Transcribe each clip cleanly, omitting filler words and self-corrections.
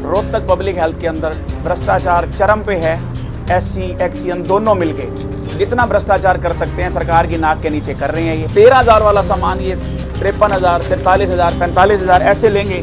Rohtak public health के अंदर भ्रष्टाचार चरम पे है। एससी एक्सियन दोनों मिलके जितना भ्रष्टाचार कर सकते हैं सरकार की नाक के नीचे कर रहे हैं। ये 13,000 वाला सामान ये 53,000, 43,000, 45,000 ऐसे लेंगे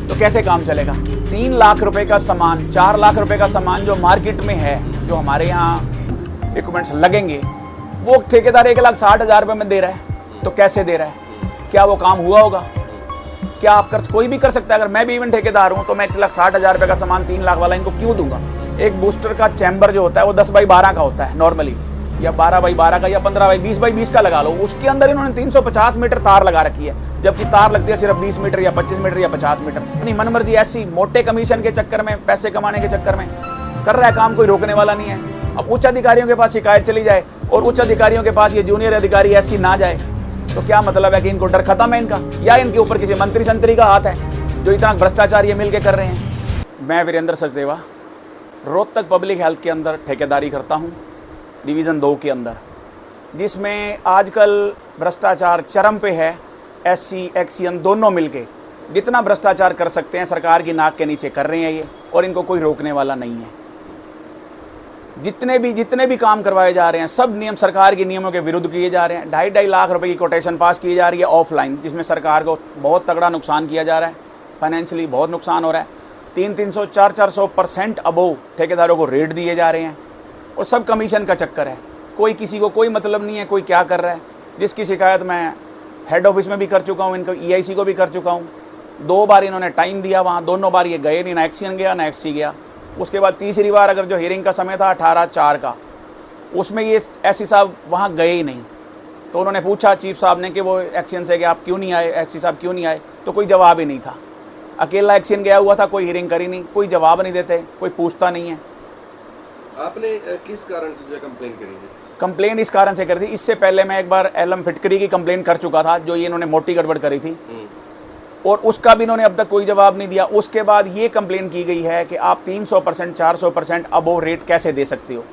तो कैसे काम चलेगा। 3 लाख रुपए का सामान, 4 लाख रुपए का सामान जो मार्केट में है, जो हमारे यहाँ इक्विपमेंट्स लगेंगे, वो ठेकेदार 1,60,000 रुपये में दे रहा है। तो कैसे दे रहा है? क्या वो काम हुआ होगा? क्या आप कोई भी कर सकता है? अगर मैं भी इवन ठेकेदार हूँ तो मैं 1,60,000 रुपये का सामान 3 लाख वाला इनको क्यों दूंगा? एक बूस्टर का चैम्बर जो होता है वो 10x12 का होता है नॉर्मली, या 12x12 का, या 15x20x20 का लगा लो। उसके अंदर इन्होंने 350 मीटर तार लगा रखी है, जबकि तार लगती है सिर्फ 20 मीटर या 25 मीटर या 50 मीटर। अपनी मनमर्जी ऐसी मोटे कमीशन के चक्कर में, पैसे कमाने के चक्कर में कर रहा है काम, कोई रोकने वाला नहीं है। अब उच्च अधिकारियों के पास शिकायत चली जाए और उच्च अधिकारियों के पास ये जूनियर अधिकारी ऐसी ना जाए तो क्या मतलब है कि इनको डर खत्म है इनका, या इनके ऊपर किसी मंत्री संतरी का हाथ है जो इतना भ्रष्टाचार ये मिल के कर रहे हैं। मैं वीरेंद्र सचदेवा रोहतक पब्लिक हेल्थ के अंदर ठेकेदारी करता हूँ, डिवीज़न 2 के अंदर, जिसमें आजकल भ्रष्टाचार चरम पे है। एससी एक्सियन दोनों मिलके जितना भ्रष्टाचार कर सकते हैं सरकार की नाक के नीचे कर रहे हैं ये, और इनको कोई रोकने वाला नहीं है। जितने भी काम करवाए जा रहे हैं सब नियम सरकार के नियमों के विरुद्ध किए जा रहे हैं। 2.5 लाख रुपए की कोटेशन पास की जा रही है ऑफलाइन, जिसमें सरकार को बहुत तगड़ा नुकसान किया जा रहा है, फाइनेंशियली बहुत नुकसान हो रहा है। 300, 400% अबोव ठेकेदारों को रेट दिए जा रहे हैं और सब कमीशन का चक्कर है। कोई किसी को कोई मतलब नहीं है कोई क्या कर रहा है। जिसकी शिकायत मैं हेड ऑफिस में भी कर चुका हूँ, इनको EIC को भी कर चुका हूँ। 2 बार इन्होंने टाइम दिया, वहाँ दोनों बार ये गए नहीं, ना एक्सियन गया ना एक्सी गया। उसके बाद तीसरी बार अगर जो हियरिंग का समय था 18/4 का, उसमें ये एससी साहब वहाँ गए ही नहीं। तो उन्होंने पूछा चीफ साहब ने कि वो एक्सियन से कि आप क्यों नहीं आए, एससी साहब क्यों नहीं आए, तो कोई जवाब ही नहीं था। अकेला एक्सियन गया हुआ था, कोई हियरिंग करी नहीं, कोई जवाब नहीं देते, कोई पूछता नहीं है। आपने किस कारण से जो कंप्लेन करी थी? कंप्लेन इस कारण से करी थी, इससे पहले मैं एक बार एलम फिटकरी की कंप्लेन कर चुका था, जो ये इन्होंने मोटी गड़बड़ करी थी, और उसका भी इन्होंने अब तक कोई जवाब नहीं दिया। उसके बाद ये कंप्लेन की गई है कि आप 300%, 400% अबोव रेट कैसे दे सकते हो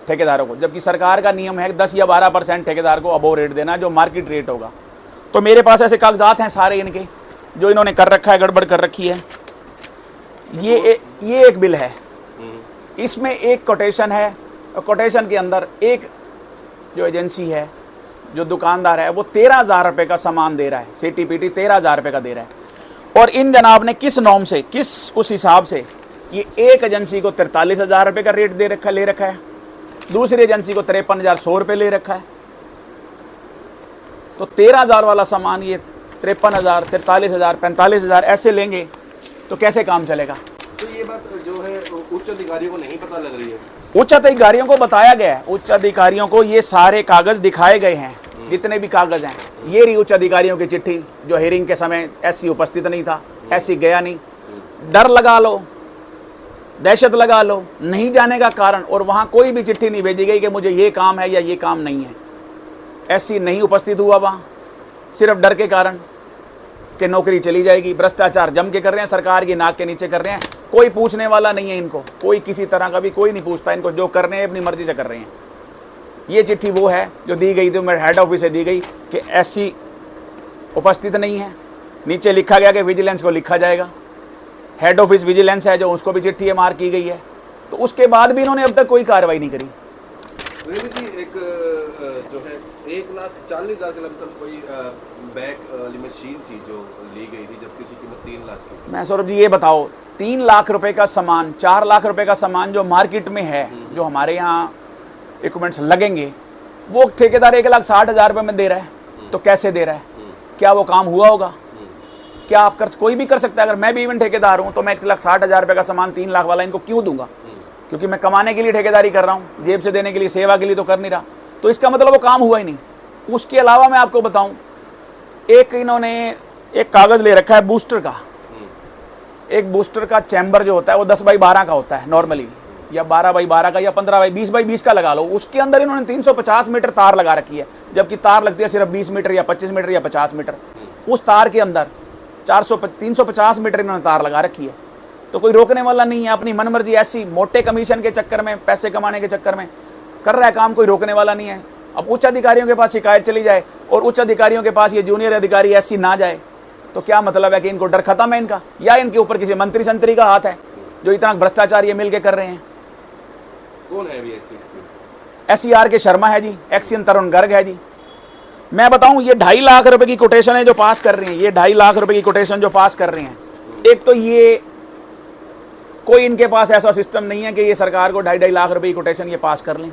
ठेकेदारों को, जबकि सरकार का नियम है 10 या 12% ठेकेदार को अबोव रेट देना, जो मार्केट रेट होगा। तो मेरे पास ऐसे कागजात हैं सारे इनके जो इन्होंने कर रखा है, गड़बड़ कर रखी है। ये एक बिल है, इसमें एक कोटेशन है, और कोटेशन के अंदर एक जो एजेंसी है, जो दुकानदार है, वो 13,000 रुपये का सामान दे रहा है, CTPT 13,000 रुपये का दे रहा है। और इन जनाब ने किस नॉर्म से, उस हिसाब से ये एक एजेंसी को 43,000 रुपये का रेट ले रखा है, दूसरी एजेंसी को 53,100 रुपये ले रखा है। तो 13,000 वाला सामान ये 53,000, 43,000, 45,000 ऐसे लेंगे तो कैसे काम चलेगा। तो ये बात जो है उच्च अधिकारियों को नहीं पता लग रही है? उच्च अधिकारियों को बताया गया है, उच्च अधिकारियों को ये सारे कागज दिखाए गए हैं, जितने भी कागज हैं। ये रही उच्च अधिकारियों की चिट्ठी, जो हियरिंग के समय एससी उपस्थित नहीं था, एससी गया नहीं। डर लगा लो, दहशत लगा लो, नहीं जाने का कारण, और वहाँ कोई भी चिट्ठी नहीं भेजी गई कि मुझे ये काम है या ये काम नहीं है। एससी नहीं उपस्थित हुआ वहाँ, सिर्फ डर के कारण कि नौकरी चली जाएगी। भ्रष्टाचार जम के कर रहे हैं, सरकार की नाक के नीचे कर रहे हैं, कोई पूछने वाला नहीं है इनको, कोई किसी तरह का भी कोई नहीं पूछता इनको, जो कर रहे हैं अपनी मर्जी से कर रहे हैं। ये चिट्ठी वो है जो दी गई थी, मेरे हेड ऑफिस से दी गई कि एससी उपस्थित नहीं है। नीचे लिखा गया कि विजिलेंस को लिखा जाएगा, हेड ऑफिस विजिलेंस है जो, उसको भी चिट्ठी है मार्क की गई है। तो उसके बाद भी इन्होंने अब तक कोई कार्रवाई नहीं करी। एक जो है 1,40,000 के लमसम कोई बैग वाली मशीन थी जो ली गई थी, जबकि उसकी कीमत 3 लाख की। मैं सौरभ जी ये बताओ, 3 लाख रुपए का सामान, 4 लाख रुपए का सामान जो मार्केट में है, जो हमारे यहाँ इक्विपमेंट्स लगेंगे, वो ठेकेदार 1,60,000 रुपये में दे रहा है। तो कैसे दे रहा है? क्या वो काम हुआ होगा? क्या आप कोई भी कर सकता है? अगर मैं भी इवन ठेकेदार हूँ तो मैं 1,60,000 रुपये का सामान 3 लाख वाला इनको क्यों दूंगा? क्योंकि मैं कमाने के लिए ठेकेदारी कर रहा हूँ, जेब से देने के लिए, सेवा के लिए तो कर नहीं रहा। तो इसका मतलब वो काम हुआ ही नहीं। उसके अलावा मैं आपको बताऊं, इन्होंने एक कागज ले रखा है बूस्टर का। एक बूस्टर का चैम्बर जो होता है वो 10x12 का होता है नॉर्मली, या 12x12 का, या 15x20x20 का लगा लो। उसके अंदर इन्होंने 350 मीटर तार लगा रखी है, जबकि तार लगती है सिर्फ 20 मीटर या 25 मीटर या 50 मीटर। उस तार के अंदर 350 मीटर इन्होंने तार लगा रखी है। तो कोई रोकने वाला नहीं है। अपनी मनमर्जी ऐसी मोटे कमीशन के चक्कर में, पैसे कमाने के चक्कर में कर रहा है काम, कोई रोकने वाला नहीं है। अब उच्च अधिकारियों के पास शिकायत चली जाए और उच्च अधिकारियों के पास ये जूनियर अधिकारी एससी ना जाए तो क्या मतलब है कि इनको डर खत्म है इनका, या इनके ऊपर किसी मंत्री संतरी का हाथ है। जो इतना भ्रष्टाचार ये मिलके कर रहे हैं। कौन है अभी SCR के शर्मा है जी, एक्सियन तरुण गर्ग है जी। मैं बताऊं, ये 2.5 लाख रुपए की कोटेशन है जो पास कर रहे हैं, ये 2.5 लाख रुपए की कोटेशन जो पास कर रहे हैं। एक तो ये कोई इनके पास ऐसा सिस्टम नहीं है कि ये सरकार को 2.5 लाख रुपए की कोटेशन ये पास कर लें।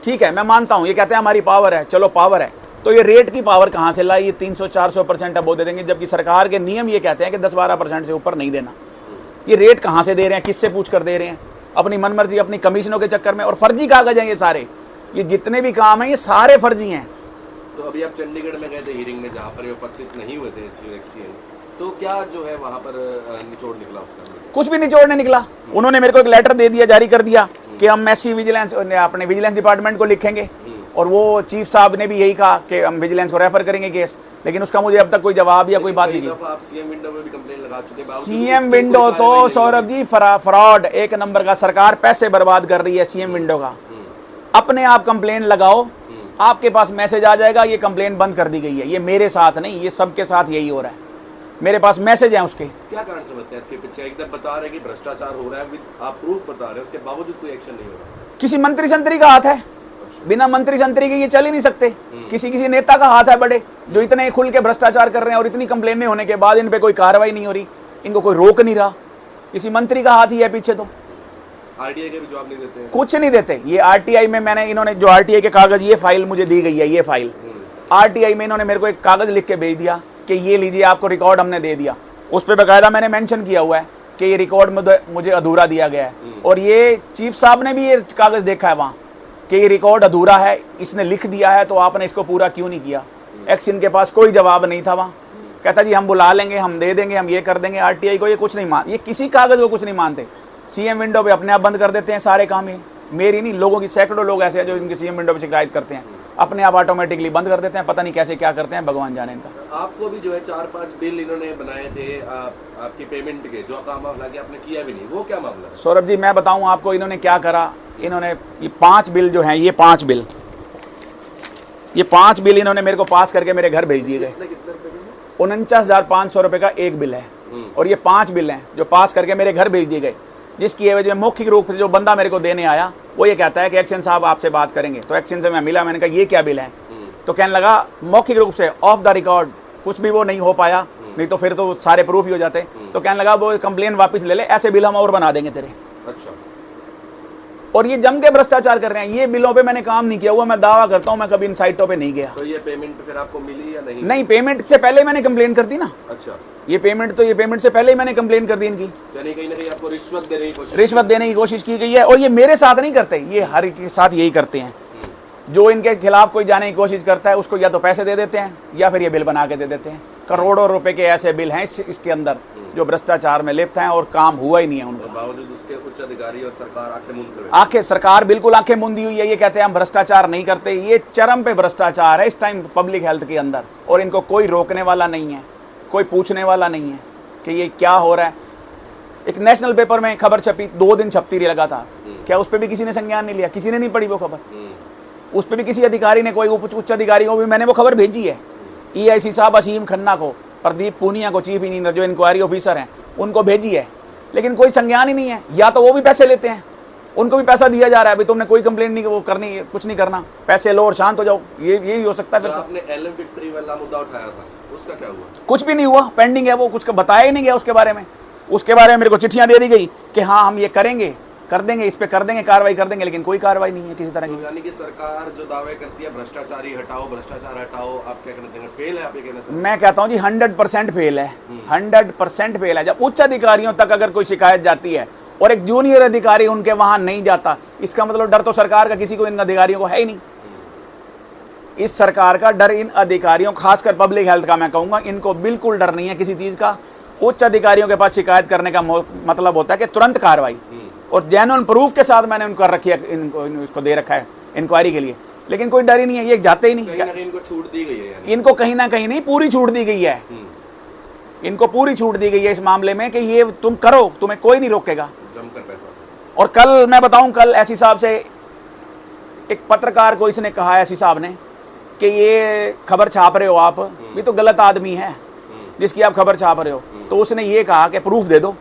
ठीक है, मैं मानता हूं, ये कहते हैं हमारी पावर है, चलो पावर है, तो ये रेट की पावर कहां से लाई? ये 300-400% अब वो दे देंगे, जबकि सरकार के नियम ये कहते हैं कि 10-12% से ऊपर नहीं देना। ये रेट कहां से दे रहे हैं, किससे पूछ कर दे रहे हैं? अपनी मनमर्जी, अपनी कमीशनों के चक्कर में। और फर्जी कागज हैं ये सारे, ये जितने भी काम हैं ये सारे फर्जी हैं। तो अभी आप चंडीगढ़ में गए थे हियरिंग में, जहाँ पर ये उपस्थित नहीं हुए थे SCN, तो क्या जो है वहाँ पर निचोड़ निकला उसका? कुछ भी निचोड़ नहीं निकला। उन्होंने मेरे को एक लेटर दे दिया, जारी कर दिया कि हम SC विजिलेंस अपने विजिलेंस डिपार्टमेंट को लिखेंगे, और वो चीफ साहब ने भी यही कहा कि हम विजिलेंस को रेफर करेंगे केस, लेकिन उसका मुझे अब तक कोई जवाब या कोई बात नहीं। आप CM विंडो में भी कंप्लेंट लगा चुके हैं। CM विंडो तो सौरभ जी फ्रॉड एक नंबर का, सरकार पैसे बर्बाद कर रही है। CM विंडो का अपने आप कंप्लेन लगाओ, आपके पास मैसेज आ जाएगा ये कंप्लेन बंद कर दी गई है। ये मेरे साथ नहीं, ये सबके साथ यही हो रहा है। मेरे पास मैसेज है उसके। क्या कारण समझते हैं इसके पीछे? एकदम बता रहे कि भ्रष्टाचार हो रहा है, आप प्रूफ बता रहे हैं, उसके बावजूद कोई एक्शन नहीं हो रहा। किसी मंत्री संतरी का हाथ है, बिना मंत्री संतरी के ये चल ही नहीं सकते। किसी नेता का हाथ है बड़े, जो इतने खुल के भ्रष्टाचार कर रहे हैं, और इतनी कंप्लेनें होने के बाद इन पे कोई कार्रवाई नहीं हो रही, इनको कोई रोक नहीं रहा। किसी मंत्री का हाथ ही है पीछे। तो RTI के भी जवाब नहीं देते हैं, कुछ नहीं देते। ये RTI में मैंने, इन्होंने जो RTI के कागज, ये फाइल मुझे दी गई है, ये फाइल RTI में इन्होंने मेरे को एक कागज लिख के भेज दिया कि ये लीजिए, आपको रिकॉर्ड हमने दे दिया। उस पर बाकायदा मैंने मेंशन किया हुआ है कि ये रिकॉर्ड मुझे अधूरा दिया गया है, और ये चीफ साहब ने भी ये कागज देखा है वहाँ कि ये रिकॉर्ड अधूरा है, इसने लिख दिया है, तो आपने इसको पूरा क्यों नहीं किया? एक्सियन के पास कोई जवाब नहीं था वहाँ। कहता जी हम बुला लेंगे, हम दे देंगे, हम ये कर देंगे। RTI को ये कुछ नहीं मान, ये किसी कागज को कुछ नहीं मानते। CM विंडो पे अपने आप बंद कर देते हैं सारे काम। ये मेरी नहीं, लोगों की, सैकड़ों लोग ऐसे हैं जो इनकी CM विंडो पे शिकायत करते हैं, अपने आप ऑटोमेटिकली बंद कर देते हैं। पता नहीं कैसे क्या करते हैं, भगवान जाने इनका। आपको भी जो है 4-5 बिल इन्होंने बनाए थे आपकी पेमेंट के, जो काम हालांकि आपने किया भी नहीं, वो क्या मामला है? सौरभ जी मैं बताऊं आपको इन्होंने क्या करा। इन्होंने ये 5 बिल जो हैं, ये 5 बिल इन्होंने मेरे को पास करके मेरे घर भेज दिए गए। 49,500 रुपये का एक बिल है, और ये 5 बिल हैं जो पास करके मेरे घर भेज दिए गए, जिसकी एवज में मौखिक रूप से जो बंदा मेरे को देने आया वो ये कहता है कि एक्शन साहब आपसे बात करेंगे। तो एक्शन से मैं मिला, मैंने कहा ये क्या बिल है? तो कहने लगा मौखिक रूप से ऑफ द रिकॉर्ड, कुछ भी वो नहीं हो पाया, नहीं तो फिर तो सारे प्रूफ ही हो जाते। तो कहने लगा वो कंप्लेन वापस ले ले, ऐसे बिल हम और बना देंगे तेरे। अच्छा। और ये जम के भ्रष्टाचार कर रहे हैं। ये बिलों पे मैंने काम नहीं किया हुआ, मैं दावा करता हूँ, मैं कभी इन साइटों पे नहीं गया। तो ये पेमेंट फिर आपको मिली या नहीं? नहीं, पेमेंट से पहले मैंने कंप्लेन कर दी ना। अच्छा। ये पेमेंट से पहले ही मैंने कंप्लेन कर दी इनकी। यानी कहीं ना कहीं आपको रिश्वत देने की कोशिश की गई है। और ये मेरे साथ नहीं करते, ये हर एक के साथ यही करते हैं। जो इनके खिलाफ कोई जाने की कोशिश करता है उसको या तो पैसे दे देते हैं या फिर ये बिल बना के दे देते हैं। करोड़ों रुपए के ऐसे बिल हैं इसके अंदर जो भ्रष्टाचार में लिप्त हैं और काम हुआ ही नहीं है उनका। बावजूद उसके उच्च अधिकारी और सरकार सरकार बिल्कुल आंखें मूंदी हुई है। ये कहते हैं हम भ्रष्टाचार नहीं करते। ये चरम पे भ्रष्टाचार है इस टाइम पब्लिक हेल्थ के अंदर, और इनको कोई रोकने वाला नहीं है, कोई पूछने वाला नहीं है कि ये क्या हो रहा है। एक नेशनल पेपर में खबर छपी, 2 दिन छपती रही लगातार, क्या उस पर भी किसी ने संज्ञान नहीं लिया? किसी ने नहीं पढ़ी वो खबर। उस पर भी किसी अधिकारी ने, कोई उच्च अधिकारी को भी मैंने वो खबर भेजी है। EIC साहब असीम खन्ना को, प्रदीप पूनिया को, चीफ इंजीनियर जो इंक्वायरी ऑफिसर हैं, उनको भेजी है, लेकिन कोई संज्ञान ही नहीं है। या तो वो भी पैसे लेते हैं, उनको भी पैसा दिया जा रहा है, भाई तुमने कोई कंप्लेंट नहीं वो करनी, कुछ नहीं करना, पैसे लो और शांत हो जाओ। यही हो सकता है। फिर आपने LM फैक्ट्री वाला मुद्दा उठाया था, उसका क्या हुआ? कुछ भी नहीं हुआ, पेंडिंग है वो, कुछ बताया ही नहीं गया उसके बारे में। उसके बारे में मेरे को चिट्ठियां दे दी गई कि हाँ हम ये करेंगे, कर देंगे, इस पे कर देंगे, कार्रवाई कर देंगे, लेकिन कोई कार्रवाई नहीं है किसी तरह की। यानी कि सरकार जो दावे करती है भ्रष्टाचारी हटाओ, भ्रष्टाचार हटाओ, आप क्या कहना चाहेंगे? फेल है आप ये कहना चाहते हैं? मैं कहता हूँ जी 100% फेल है, 100% फेल है। जब उच्च अधिकारियों तक अगर कोई शिकायत जाती है और एक जूनियर अधिकारी उनके वहां नहीं जाता, इसका मतलब डर तो सरकार का किसी को, इन अधिकारियों को है ही नहीं। इस सरकार का डर इन अधिकारियों, खासकर पब्लिक हेल्थ का मैं कहूंगा, इनको बिल्कुल डर नहीं है किसी चीज का। उच्च अधिकारियों के पास शिकायत करने का मतलब होता है कि तुरंत कार्रवाई, और जेन्युइन प्रूफ के साथ मैंने उनको रखी है, इसको दे रखा है इंक्वायरी के लिए, लेकिन कोई डर ही नहीं है, ये जाते ही नहीं। इनको छूट दी गई है, इनको कहीं ना कहीं नहीं, पूरी छूट दी गई है। इनको पूरी छूट दी गई है इस मामले में कि ये तुम करो, तुम्हें कोई नहीं रोकेगा। जमकर पैसा। और कल मैं बताऊं, कल ऐसी साहब से एक पत्रकार को इसने कहा, ऐसी साहब ने, कि ये खबर छाप रहे हो आप, ये तो गलत आदमी है जिसकी आप खबर छाप रहे हो। तो उसने ये कहा कि प्रूफ दे दो।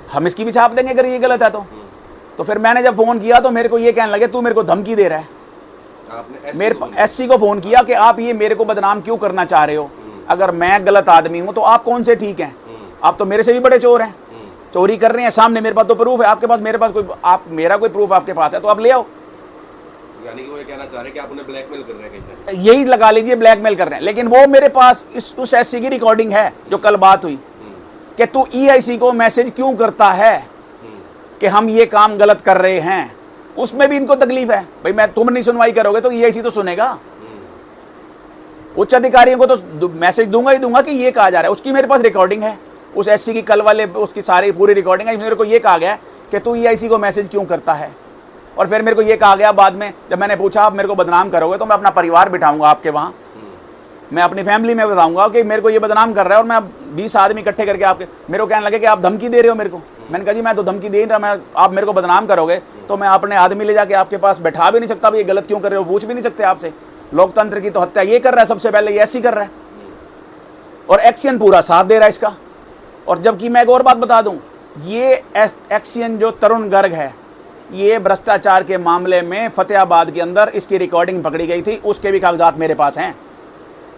हम इसकी भी छाप देंगे अगर ये गलत है तो फिर मैंने जब फ़ोन किया तो मेरे को ये कहने लगे तू मेरे को धमकी दे रहा है। आपने मेरे SC को फ़ोन किया कि आप ये मेरे को बदनाम क्यों करना चाह रहे हो, अगर मैं गलत आदमी हूँ तो आप कौन से ठीक हैं, आप तो मेरे से भी बड़े चोर हैं, चोरी कर रहे हैं सामने, मेरे पास तो प्रूफ है, आपके पास मेरे पास कोई आप मेरा कोई प्रूफ आपके पास है तो आप ले आओ। यानी कि वो ये कहना चाह रहे हैं कि आप उन्हें ब्लैकमेल कर रहे हैं कहीं ना कहीं। यही लगा लीजिए ब्लैकमेल कर रहे हैं। लेकिन वो मेरे पास उस SC की रिकॉर्डिंग है जो कल बात हुई कि तू EIC को मैसेज क्यों करता है कि हम ये काम गलत कर रहे हैं, उसमें भी इनको तकलीफ है। भाई मैं तुम नहीं सुनवाई करोगे तो EIC तो सुनेगा, उच्च अधिकारियों को तो मैसेज दूंगा ही दूंगा कि ये कहा जा रहा है। उसकी मेरे पास रिकॉर्डिंग है, उस SC की कल वाले उसकी सारी पूरी रिकॉर्डिंग है। मेरे को ये कहा गया कि तू EIC को मैसेज क्यों करता है, और फिर मेरे को ये कहा गया बाद में जब मैंने पूछा आप मेरे को बदनाम करोगे तो मैं अपना परिवार बिठाऊंगा आपके वहाँ, मैं अपनी फैमिली में बताऊंगा कि मेरे को ये बदनाम कर रहा है, और मैं 20 आदमी इकट्ठे करके आपके मेरे को कहने लगे कि आप धमकी दे रहे हो मेरे को। मैंने कहा जी मैं तो धमकी दे नहीं रहा, मैं आप मेरे को बदनाम करोगे तो मैं अपने आदमी ले जाके आपके पास बैठा भी नहीं सकता, ये गलत क्यों कर रहे हो, पूछ भी नहीं सकते आपसे। लोकतंत्र की तो हत्या ये कर रहा है, सबसे पहले ये SC कर रहा है, और एक्सियन पूरा साथ दे रहा है इसका। और जबकि मैं एक और बात बता दूं, ये एक्सियन जो तरुण गर्ग है, ये भ्रष्टाचार के मामले में फतेहाबाद के अंदर इसकी रिकॉर्डिंग पकड़ी गई थी, उसके भी कागजात मेरे पास हैं,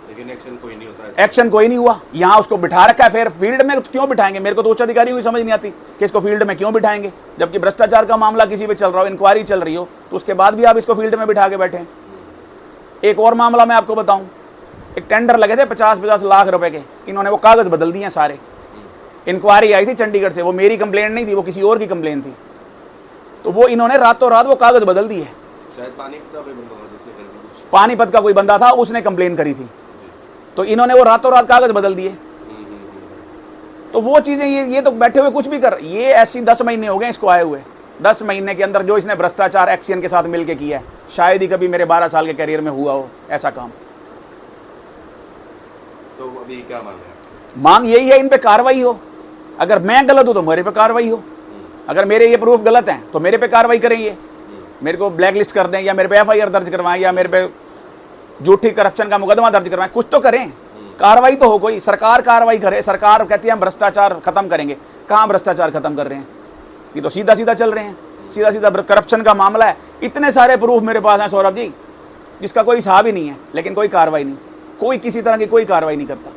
लेकिन एक्शन कोई नहीं होता है। एक्शन कोई नहीं हुआ। यहाँ उसको बिठा रखा है, फिर फील्ड में क्यों बिठाएंगे, मेरे को तो उच्च अधिकारी भी समझ नहीं आती कि इसको फील्ड में क्यों बिठाएंगे, जबकि भ्रष्टाचार का मामला किसी पे चल रहा हो, इंक्वायरी चल रही हो, तो उसके बाद भी आप इसको फील्ड में बिठा के बैठे। एक और मामला मैं आपको बताऊं, एक टेंडर लगे थे 50-50 लाख रुपए के, इन्होंने वो कागज बदल दिए सारे। इंक्वायरी आई थी चंडीगढ़ से, वो मेरी कंप्लेंट नहीं थी, वो किसी और की कंप्लेंट थी, तो वो इन्होंने रातों रात वो कागज बदल दिए। शायद पानीपत का कोई बंदा था जिसने कर दी कुछ। पानीपत का कोई बंदा था, उसने कंप्लेन करी थी, तो इन्होंने वो रातों रात कागज बदल दिए। तो वो चीजें ये तो बैठे हुए कुछ भी कर, ये ऐसी 10 महीने हो गए इसको आए हुए, 10 महीने के अंदर जो इसने भ्रष्टाचार एक्सियन के साथ मिलकर किया है, शायद ही कभी मेरे 12 साल के करियर में हुआ हो ऐसा काम। तो अभी क्या मांग है? मांग यही है इन पे कार्रवाई हो, अगर मैं गलत हूं तो मेरे पे कार्रवाई हो, अगर मेरे ये प्रूफ गलत हैं तो मेरे पे कार्रवाई करेंगे, मेरे को ब्लैक लिस्ट कर दें, या मेरे पे FIR दर्ज करवाएं, या मेरे पे झूठी करप्शन का मुकदमा दर्ज करवाएं, कुछ तो करें, कार्रवाई तो हो, कोई सरकार कार्रवाई करे। सरकार कहती है हम भ्रष्टाचार खत्म करेंगे, कहाँ भ्रष्टाचार खत्म कर रहे हैं, ये तो सीधा सीधा चल रहे हैं, सीधा सीधा करप्शन का मामला है। इतने सारे प्रूफ मेरे पास हैं सौरभ जी, जिसका कोई हिसाब ही नहीं है, लेकिन कोई कार्रवाई नहीं, कोई किसी तरह की कोई कार्रवाई नहीं करता।